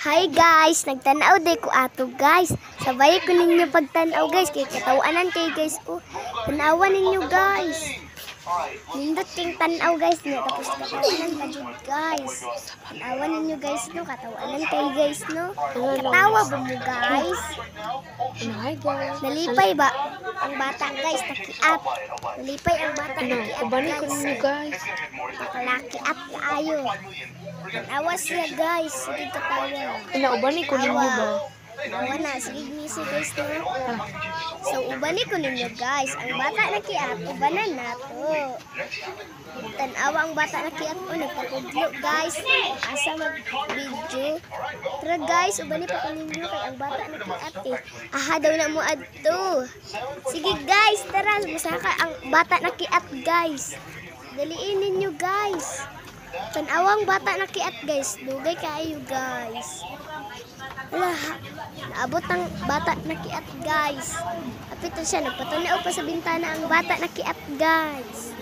Hi guys, nagtanaw day ko ato guys. Sabay ko ninyo pagtanaw guys, kay katawanan kay guys ko. Tanawan ninyo guys. Nindot king tanaw guys niya, tapos katawanan ka jud guys. Tanawan ninyo guys no, katawanan kay guys no. Katawa ba mo guys? Hi guys. Nalipay ba ang bata guys, takiat. Nalipay ang bata takiat Kabani ko ninyo guys. guys. Nakalakiat kaayo. Tanawa siya guys, sige katawa. Ubani ko ninyo ba? Awa na, sige ngisi guys no. So, ubani ko ninyo guys. Ang bata na kiat, ubanan na to. Tanawa ang bata na kiat o, nagpatudlo guys. Asa mag-video. Tara guys, ubani pa ko ninyo kay ang bata na kiat eh. Aha daw na mo adto. Sige guys, tara. Musaka ang bata na kiat guys. Daliin ninyo guys. Tanawang bata na kiat guys. Dugay kayo guys. Wala, naabot ang bata na kiat guys. Apit siya, nagpatanaw pa sa bintana ang bata na kiat guys.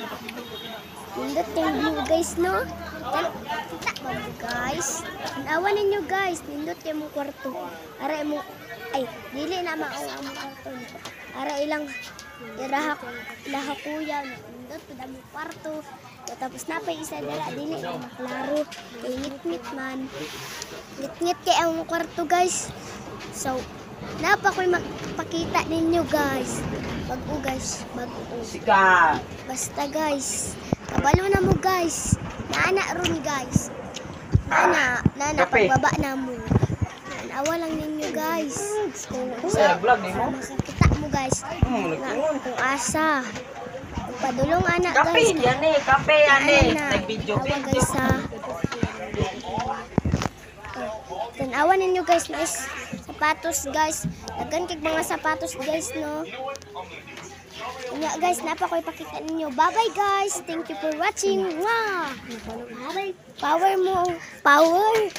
Nindot yung blue guys no. Kita ba mo guys? Tanawan ninyo guys. Nindot yung mong kwarto. Ara mo, ay, dili na maong ang mong kwarto. Ara ilang ilaha kuya. Nindot pa dami kwarto. Tapos napay isa dala dili na maklaro. Kay ngit-ngit man. Ngit-ngit kay ang kwarto guys. So, napa ko'y magpakita ninyo guys. Bago guys, bago. Basta guys, kabalo na mo guys. Naana ron guys. Nana pagbaba na mo. Nanawa lang ninyo guys. Makakita mo guys. Kung asa. Padulong anak guys. Kape yan nag-video guys ha. Tanawan ninyo guys na sapatos guys. Dagan kay mga sapatos guys no. Kanya guys, napa ko ipakita ninyo. Bye bye guys. Thank you for watching. Wow. Power mo. Power.